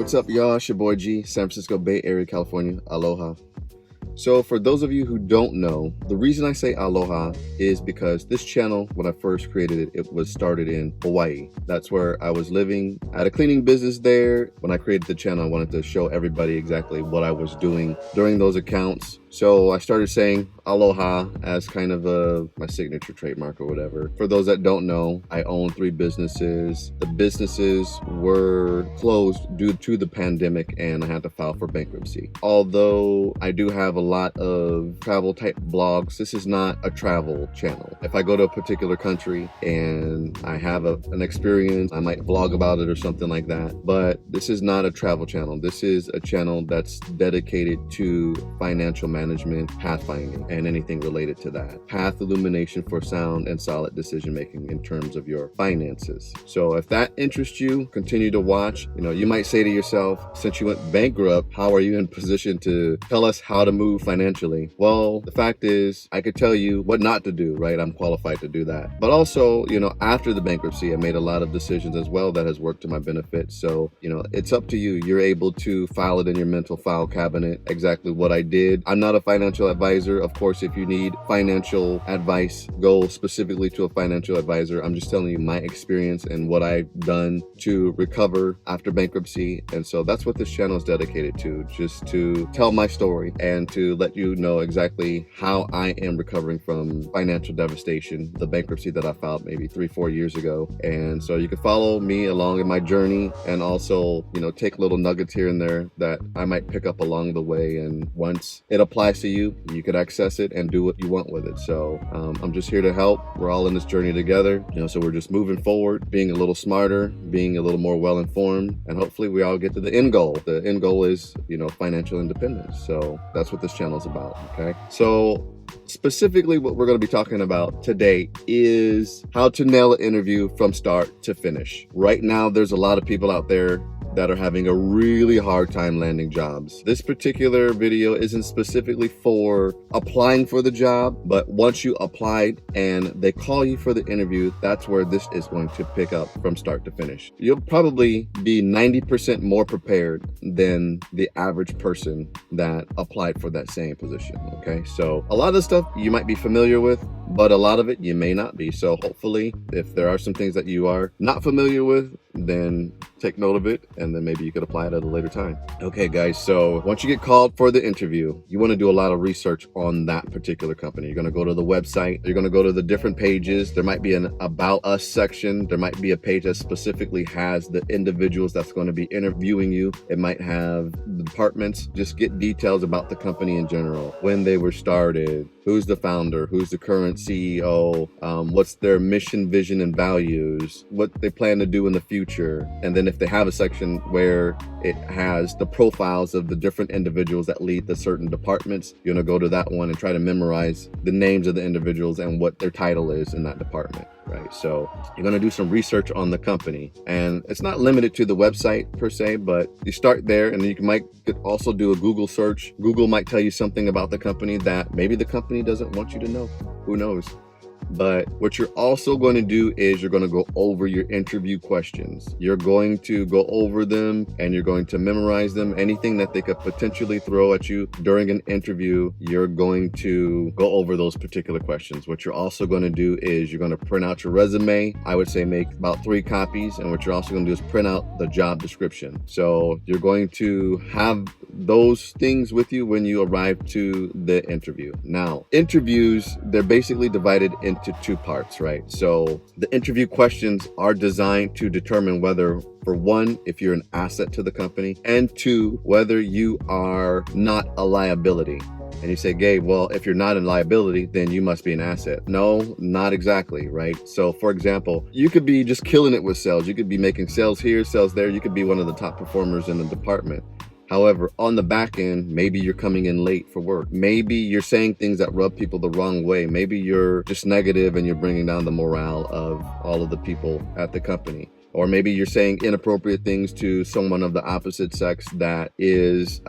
What's up, y'all? It's your boy G, San Francisco Bay Area, California. Aloha. So for those of you who don't know, the reason I say aloha is because this channel, when I first created it, it was started in Hawaii. That's where I was living. I had a cleaning business there. When I created the channel, I wanted to show everybody exactly what I was doing during those accounts. So I started saying aloha as kind of my signature trademark or whatever. For those that don't know, I own 3 businesses. The businesses were closed due to the pandemic and I had to file for bankruptcy. Although I do have a lot of travel type blogs, this is not a travel channel. If I go to a particular country and I have an experience, I might vlog about it or something like that. But this is not a travel channel. This is a channel that's dedicated to financial management, pathfinding, and anything related to that. Path illumination for sound and solid decision making in terms of your finances. So if that interests you, continue to watch. You might say to yourself, since you went bankrupt, how are you in position to tell us how to move financially? Well, the fact is, I could tell you what not to do, right? I'm qualified to do that. But also, after the bankruptcy, I made a lot of decisions as well that has worked to my benefit. So, it's up to you. You're able to file it in your mental file cabinet, exactly what I did. I'm not a financial advisor. Of course, if you need financial advice, go specifically to a financial advisor. I'm just telling you my experience and what I've done to recover after bankruptcy. And so that's what this channel is dedicated to, just to tell my story and to let you know exactly how I am recovering from financial devastation, the bankruptcy that I filed maybe 3-4 years ago. And so you can follow me along in my journey and also, take little nuggets here and there that I might pick up along the way. And once it applies to you, you could access it and do what you want with it. So I'm just here to help. We're all in this journey together. So we're just moving forward, being a little smarter, being a little more well-informed, and hopefully we all get to the end goal. The end goal is, financial independence. So that's what this channel is about. Okay. So specifically what we're going to be talking about today is how to nail an interview from start to finish. Right now, there's a lot of people out there that are having a really hard time landing jobs. This particular video isn't specifically for applying for the job, but once you applied and they call you for the interview, that's where this is going to pick up from start to finish. You'll probably be 90% more prepared than the average person that applied for that same position, okay? So a lot of stuff you might be familiar with, but a lot of it you may not be. So hopefully, if there are some things that you are not familiar with, then take note of it, and then maybe you could apply it at a later time. Okay, guys, so once you get called for the interview, you want to do a lot of research on that particular company. You're going to go to the website. You're going to go to the different pages. There might be an About Us section. There might be a page that specifically has the individuals that's going to be interviewing you. It might have the departments. Just get details about the company in general, when they were started, who's the founder, who's the current CEO, what's their mission, vision, and values, what they plan to do in the future. And then if they have a section where it has the profiles of the different individuals that lead the certain departments, you're going to go to that one and try to memorize the names of the individuals and what their title is in that department. Right. So you're going to do some research on the company, and it's not limited to the website per se, but you start there, and you might also do a Google search. Google might tell you something about the company that maybe the company doesn't want you to know. Who knows? But what you're also going to do is you're going to go over your interview questions. You're going to go over them and you're going to memorize them. Anything that they could potentially throw at you during an interview, you're going to go over those particular questions. What you're also going to do is you're going to print out your resume. I would say make about 3 copies. And what you're also going to do is print out the job description. So you're going to have those things with you when you arrive to the interview. Now, interviews, they're basically divided into 2 parts, right? So the interview questions are designed to determine whether, for one, if you're an asset to the company, and 2, whether you are not a liability. And you say, Gabe, well, if you're not a liability, then you must be an asset. No, not exactly, right? So for example, you could be just killing it with sales. You could be making sales here, sales there. You could be one of the top performers in the department. However, on the back end, maybe you're coming in late for work. Maybe you're saying things that rub people the wrong way. Maybe you're just negative and you're bringing down the morale of all of the people at the company. or maybe you're saying inappropriate things to someone of the opposite sex that is,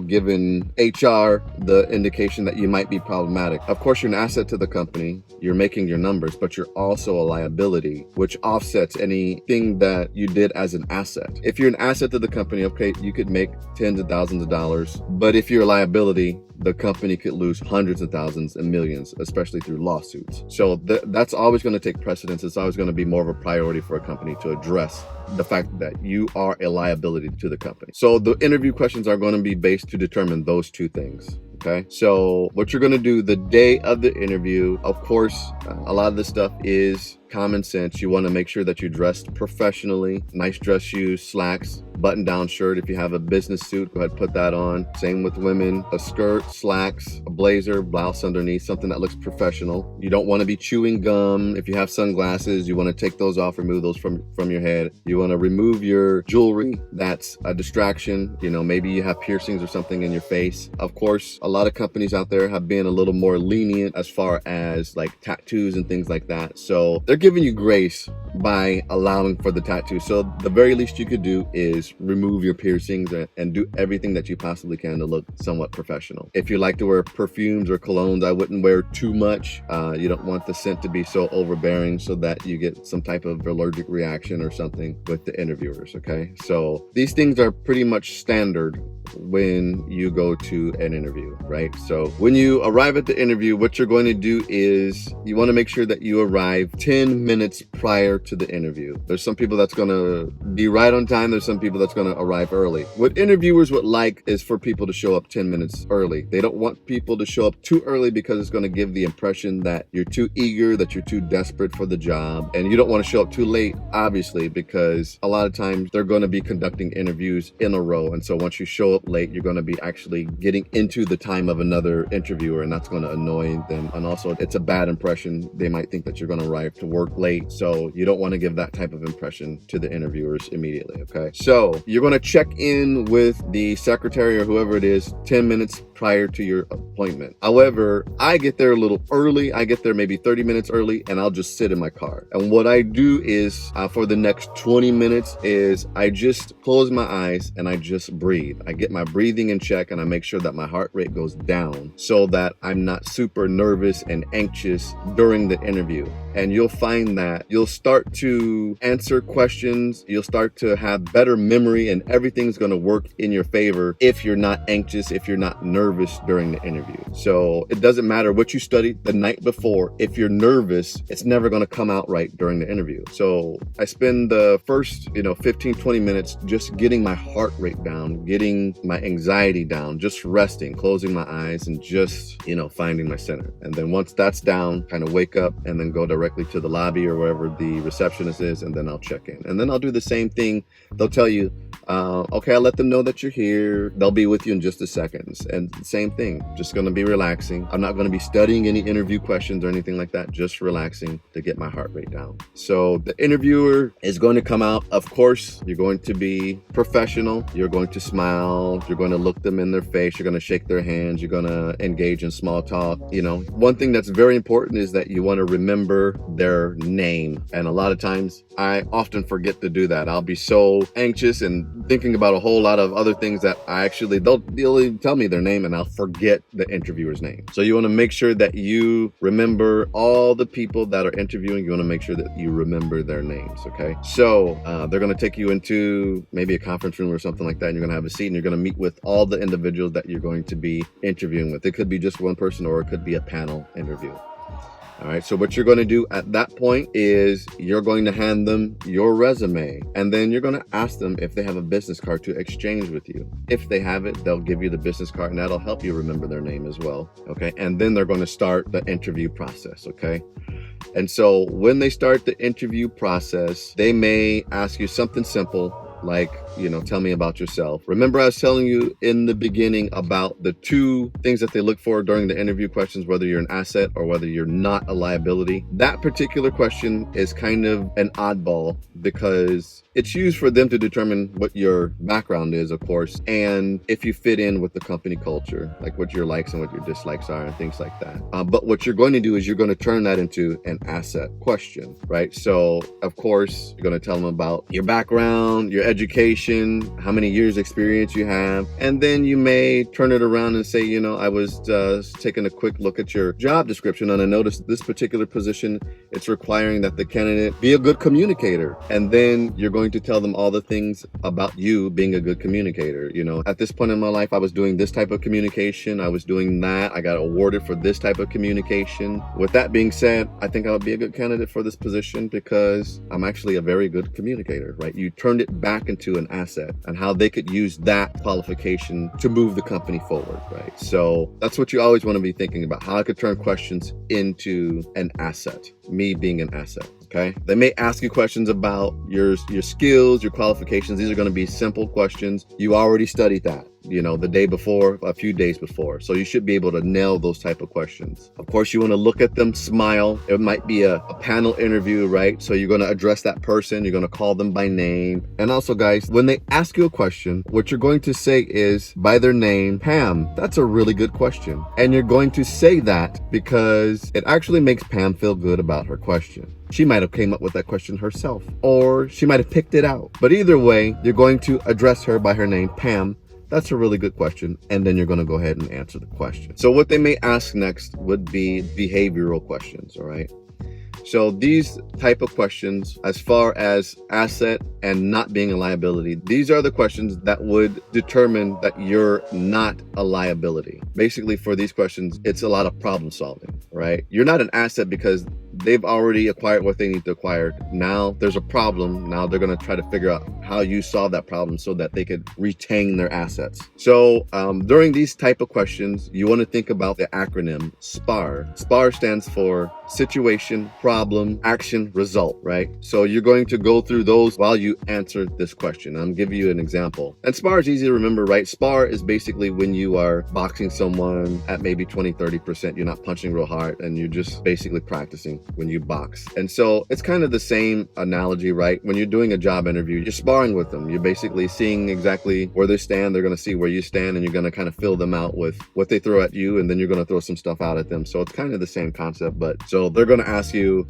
giving HR the indication that you might be problematic. Of course, you're an asset to the company, you're making your numbers, but you're also a liability, which offsets anything that you did as an asset. If you're an asset to the company, okay, you could make tens of thousands of dollars, but if you're a liability, the company could lose hundreds of thousands and millions, especially through lawsuits. So that's always going to take precedence. It's always going to be more of a priority for a company to address the fact that you are a liability to the company. So the interview questions are going to be based to determine those two things. Okay, so what you're going to do the day of the interview, of course, a lot of this stuff is common sense. You want to make sure that you're dressed professionally, nice dress shoes, slacks, button-down shirt. If you have a business suit, go ahead and put that on. Same with women, a skirt, slacks, a blazer, blouse underneath, something that looks professional. You don't want to be chewing gum. If you have sunglasses, you want to take those off, remove those from your head. You want to remove your jewelry. That's a distraction. Maybe you have piercings or something in your face. Of course, a lot of companies out there have been a little more lenient as far as like tattoos and things like that. So they're giving you grace by allowing for the tattoo. So the very least you could do is remove your piercings and do everything that you possibly can to look somewhat professional. If you like to wear perfumes or colognes, I wouldn't wear too much. You don't want the scent to be so overbearing so that you get some type of allergic reaction or something with the interviewers, okay? So these things are pretty much standard when you go to an interview, right? So when you arrive at the interview, what you're going to do is you want to make sure that you arrive 10 minutes prior to the interview. There's some people that's going to be right on time. There's some people that's going to arrive early. What interviewers would like is for people to show up 10 minutes early. They don't want people to show up too early because it's going to give the impression that you're too eager, that you're too desperate for the job. And you don't want to show up too late, obviously, because a lot of times they're going to be conducting interviews in a row. And so once you show up late, you're going to be actually getting into the time of another interviewer, and that's going to annoy them. And also it's a bad impression. They might think that you're going to arrive to work late. So you don't want to give that type of impression to the interviewers immediately. Okay. So you're going to check in with the secretary or whoever it is 10 minutes prior to your appointment. However, I get there a little early. I get there maybe 30 minutes early, and I'll just sit in my car. And what I do is for the next 20 minutes is I just close my eyes and I just breathe. I get my breathing in check and I make sure that my heart rate goes down so that I'm not super nervous and anxious during the interview. And you'll find that you'll start to answer questions. You'll start to have better memory, and everything's going to work in your favor if you're not anxious, if you're not nervous during the interview. So it doesn't matter what you studied the night before. If you're nervous, it's never going to come out right during the interview. So I spend the first, 15, 20 minutes just getting my heart rate down, getting my anxiety down, just resting, closing my eyes, and just, finding my center. And then once that's down, kind of wake up and then go directly to the lobby or wherever the receptionist is, and then I'll check in. And then I'll do the same thing. They'll tell you, okay, I'll let them know that you're here. They'll be with you in just a second. And same thing, just going to be relaxing. I'm not going to be studying any interview questions or anything like that, just relaxing to get my heart rate down. So the interviewer is going to come out. Of course, you're going to be professional. You're going to smile. You're going to look them in their face. You're going to shake their hands. You're going to engage in small talk. One thing that's very important is that you want to remember their name. And a lot of times I often forget to do that. I'll be so anxious and thinking about a whole lot of other things that they'll even tell me their name and I'll forget the interviewer's name. So you want to make sure that you remember all the people that are interviewing. You want to make sure that you remember their names. Okay. So they're going to take you into maybe a conference room or something like that. And you're going to have a seat and you're going to meet with all the individuals that you're going to be interviewing with. It could be just one person or it could be a panel interview. All right, so what you're going to do at that point is you're going to hand them your resume, and then you're going to ask them if they have a business card to exchange with you. If they have it, they'll give you the business card, and that'll help you remember their name as well. Okay, and then they're going to start the interview process. Okay. And so when they start the interview process, they may ask you something simple like, tell me about yourself. Remember I was telling you in the beginning about the two things that they look for during the interview questions, whether you're an asset or whether you're not a liability? That particular question is kind of an oddball because it's used for them to determine what your background is, of course, and if you fit in with the company culture, like what your likes and what your dislikes are and things like that. But what you're going to do is you're going to turn that into an asset question, right? So, of course, you're going to tell them about your background, your education, how many years experience you have, and then you may turn it around and say, I was taking a quick look at your job description and I noticed this particular position, it's requiring that the candidate be a good communicator. And then you're going to tell them all the things about you being a good communicator. At this point in my life, I was doing this type of communication. I was doing that. I got awarded for this type of communication. With that being said, I think I would be a good candidate for this position because I'm actually a very good communicator, right? You turned it back into an asset and how they could use that qualification to move the company forward, right? So that's what you always want to be thinking about, how I could turn questions into an asset, me being an asset. Okay. They may ask you questions about your skills, your qualifications. These are going to be simple questions. You already studied that, the day before, a few days before. So you should be able to nail those type of questions. Of course, you want to look at them, smile. It might be a panel interview, right? So you're going to address that person. You're going to call them by name. And also, guys, when they ask you a question, what you're going to say is by their name, Pam. That's a really good question. And you're going to say that because it actually makes Pam feel good about her question. She might have came up with that question herself, or she might have picked it out. But either way, you're going to address her by her name, Pam. That's a really good question. And then you're going to go ahead and answer the question. So what they may ask next would be behavioral questions, all right? So these type of questions, as far as asset and not being a liability, these are the questions that would determine that you're not a liability. Basically, for these questions, it's a lot of problem solving, right? You're not an asset because they've already acquired what they need to acquire. Now there's a problem. Now they're going to try to figure out how you solve that problem so that they could retain their assets. So during these type of questions, you want to think about the acronym SPAR. SPAR stands for situation, problem, action, result, right? So you're going to go through those while you answer this question. I'm giving you an example. And SPAR is easy to remember, right? SPAR is basically when you are boxing someone at maybe 20-30%. You're not punching real hard and you're just basically practicing when you box. And so it's kind of the same analogy, right? When you're doing a job interview, you're sparring with them. You're basically seeing exactly where they stand. They're going to see where you stand and you're going to kind of fill them out with what they throw at you. And then you're going to throw some stuff out at them. So it's kind of the same concept. But so they're going to ask you,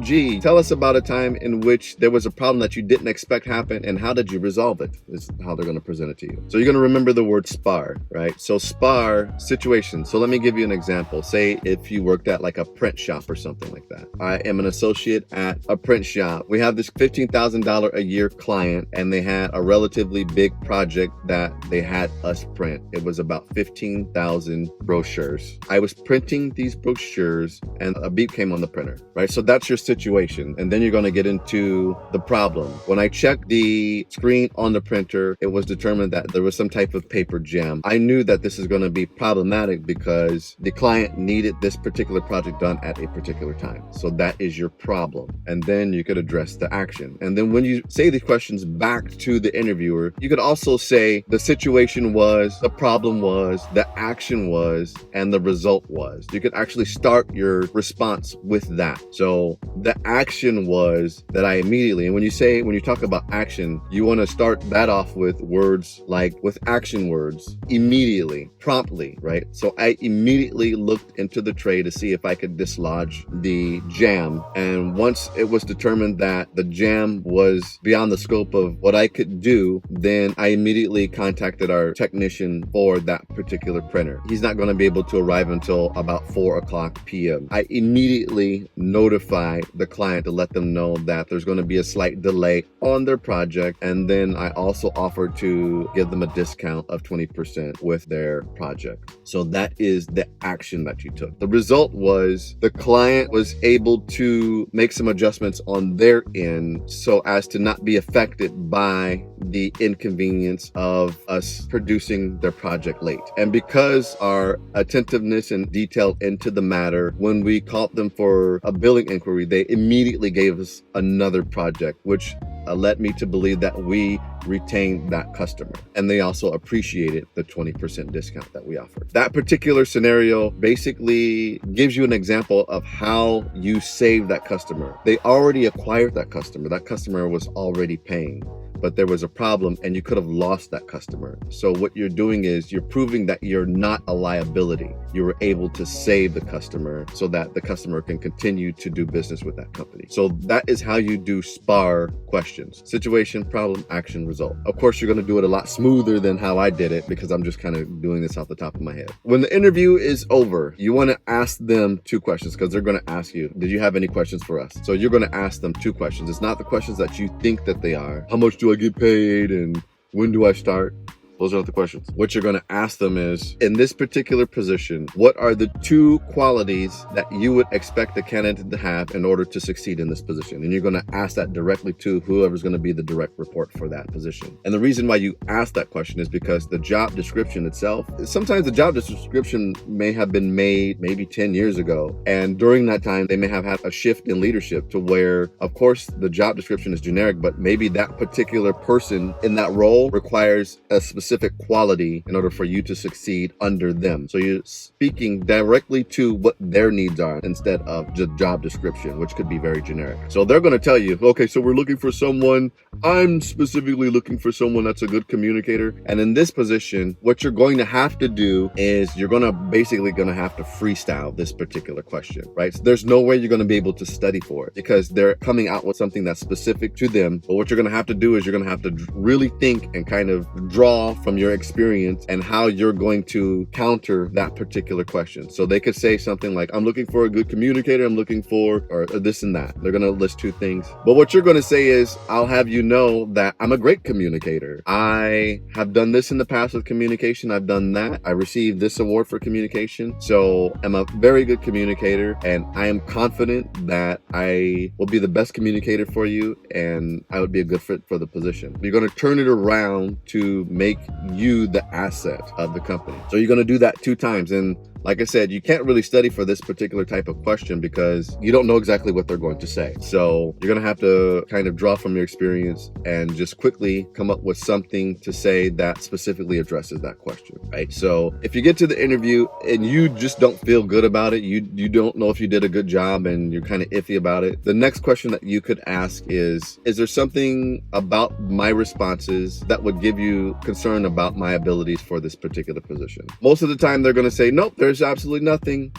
gee, tell us about a time in which there was a problem that you didn't expect happen and how did you resolve it? Is how they're going to present it to you. So you're going to remember the word SPAR, right? So SPAR, situation. So let me give you an example. Say if you worked at like a print shop or something like that. I am an associate at a print shop. We have this $15,000 a year client and they had a relatively big project that they had us print. It was about 15,000 brochures. I was printing these brochures and a beep came on the printer, right? So that's your situation. And then you're going to get into the problem. When I checked the screen on the printer, it was determined that there was some type of paper jam. I knew that this is going to be problematic because the client needed this particular project done at a particular time. So that is your problem. And then you could address the action. And then when you say the questions back to the interviewer, you could also say the situation was, the problem was, the action was, and the result was. You could actually start your response with that. So the action was that I immediately, and when you talk about action, you want to start that off with words like, with action words, immediately, promptly, right? So I immediately looked into the tray to see if I could dislodge the jam. And once it was determined that the jam was beyond the scope of what I could do, then I immediately contacted our technician for that particular printer. He's not going to be able to arrive until about 4:00 p.m. I immediately notified the client to let them know that there's going to be a slight delay on their project. And then I also offered to give them a discount of 20% with their project. So that is the action that you took. The result was the client was able to make some adjustments on their end so as to not be affected by the inconvenience of us producing their project late. And because our attentiveness and detail into the matter, when we called them for a billing inquiry, they immediately gave us another project, which led me to believe that we retained that customer. And they also appreciated the 20% discount that we offered. That particular scenario basically gives you an example of how you save that customer. They already acquired that customer. That customer was already paying, but there was a problem and you could have lost that customer. So what you're doing is you're proving that you're not a liability. You were able to save the customer so that the customer can continue to do business with that company. So that is how you do SPAR questions: situation, problem, action, result. Of course, you're going to do it a lot smoother than how I did it because I'm just kind of doing this off the top of my head. When the interview is over, you want to ask them 2 questions because they're going to ask you, did you have any questions for us? So you're going to ask them 2 questions. It's not the questions that you think that they are. How much do I get paid and when do I start? Those are not the questions. What you're going to ask them is, in this particular position, what are the 2 qualities that you would expect a candidate to have in order to succeed in this position? And you're going to ask that directly to whoever's going to be the direct report for that position. And the reason why you ask that question is because the job description itself, sometimes the job description may have been made maybe 10 years ago. And during that time, they may have had a shift in leadership to where, of course, the job description is generic, but maybe that particular person in that role requires a specific quality in order for you to succeed under them. So you're speaking directly to what their needs are instead of just job description, which could be very generic. So they're going to tell you, okay, so we're looking for someone, I'm specifically looking for someone that's a good communicator. And in this position, what you're going to have to do is you're going to basically have to freestyle this particular question, right? So there's no way you're going to be able to study for it because they're coming out with something that's specific to them. But what you're going to have to do is you're going to have to really think and kind of draw from your experience and how you're going to counter that particular question. So they could say something like, I'm looking for a good communicator, I'm looking for, or this and that. They're going to list 2 things. But what you're going to say is, I'll have you know that I'm a great communicator. I have done this in the past with communication. I've done that. I received this award for communication. So I'm a very good communicator and I am confident that I will be the best communicator for you and I would be a good fit for the position. You're going to turn it around to make you the asset of the company. So you're going to do that 2 times. And like I said, you can't really study for this particular type of question because you don't know exactly what they're going to say. So you're going to have to kind of draw from your experience and just quickly come up with something to say that specifically addresses that question, right? So if you get to the interview and you just don't feel good about it, you don't know if you did a good job and you're kind of iffy about it, the next question that you could ask is there something about my responses that would give you concern about my abilities for this particular position? Most of the time they're going to say, nope, there's absolutely nothing.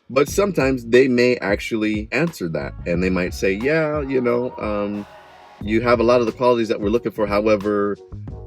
But sometimes they may actually answer that and they might say, yeah, you have a lot of the qualities that we're looking for. However,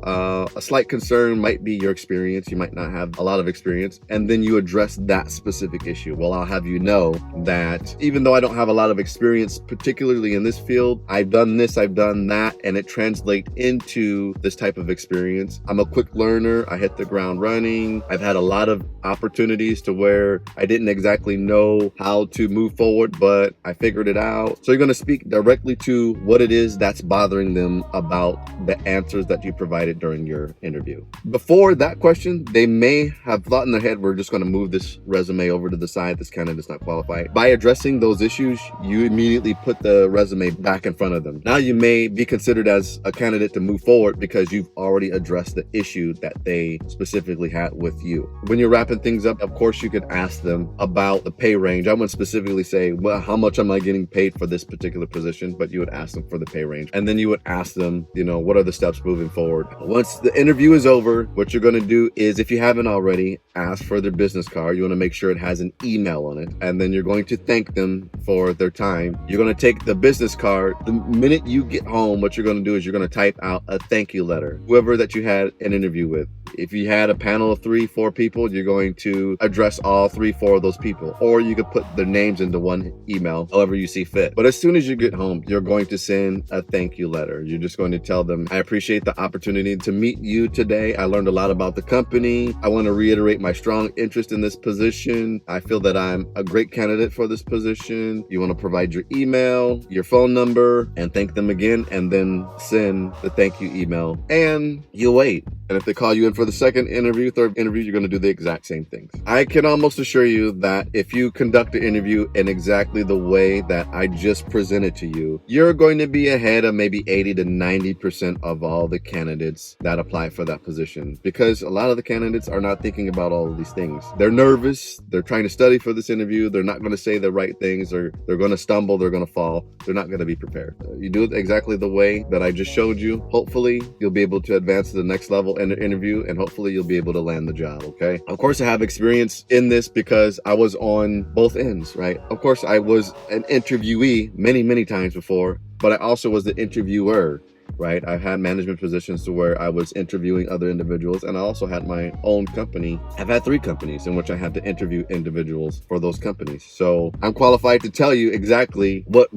a slight concern might be your experience. You might not have a lot of experience. And then you address that specific issue. Well, I'll have you know that even though I don't have a lot of experience, particularly in this field, I've done this, I've done that, and it translates into this type of experience. I'm a quick learner. I hit the ground running. I've had a lot of opportunities to where I didn't exactly know how to move forward, but I figured it out. So you're going to speak directly to what it is that's bothering them about the answers that you provided during your interview. Before that question, they may have thought in their head, we're just going to move this resume over to the side. This candidate does not qualify. By addressing those issues, you immediately put the resume back in front of them. Now you may be considered as a candidate to move forward because you've already addressed the issue that they specifically had with you. When you're wrapping things up, of course, you could ask them about the pay range. I wouldn't specifically say, well, how much am I getting paid for this particular position? But you would ask them for the pay range. And then you would ask them, what are the steps moving forward? Once the interview is over, what you're going to do is, if you haven't already, ask for their business card. You want to make sure it has an email on it. And then you're going to thank them for their time. You're going to take the business card. The minute you get home, what you're going to do is you're going to type out a thank you letter, whoever that you had an interview with. If you had a panel of 3-4 people, you're going to address all 3-4 of those people. Or you could put their names into one email, however you see fit. But as soon as you get home, you're going to send a thank you letter. You're just going to tell them, I appreciate the opportunity to meet you today. I learned a lot about the company. I want to reiterate my strong interest in this position. I feel that I'm a great candidate for this position. You want to provide your email, your phone number, and thank them again, and then send the thank you email. And you wait. And if they call you in for the second interview, third interview, you're going to do the exact same things. I can almost assure you that if you conduct the interview in exactly the way that I just presented to you, you're going to be ahead of maybe 80 to 90% of all the candidates that apply for that position, because a lot of the candidates are not thinking about all of these things. They're nervous. They're trying to study for this interview. They're not going to say the right things, or they're going to stumble. They're going to fall. They're not going to be prepared. You do it exactly the way that I just showed you. Hopefully, you'll be able to advance to the next level in the interview, and hopefully you'll be able to land the job, okay? Of course, I have experience in this because I was on both ends, right? Of course, I was an interviewee many times before, but I also was the interviewer, right? I've had management positions to where I was interviewing other individuals, and I also had my own company. I've had 3 companies in which I had to interview individuals for those companies. So I'm qualified to tell you exactly what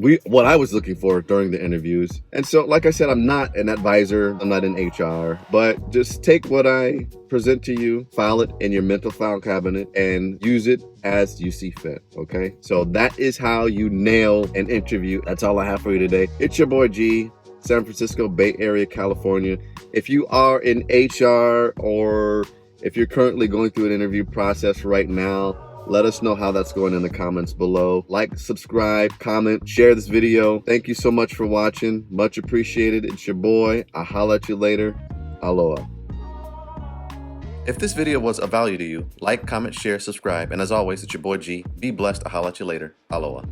I was looking for during the interviews. And so, like I said, I'm not an advisor, I'm not in HR, but just take what I present to you, file it in your mental file cabinet, and use it as you see fit, okay? So that is how you nail an interview. That's all I have for you today. It's your boy G, San Francisco Bay Area, California. If you are in HR, or if you're currently going through an interview process right now, let us know how that's going in the comments below. Like, subscribe, comment, share this video. Thank you so much for watching. Much appreciated. It's your boy. I'll holla at you later. Aloha. If this video was of value to you, like, comment, share, subscribe, and as always, it's your boy G. Be blessed. I'll holla at you later. Aloha.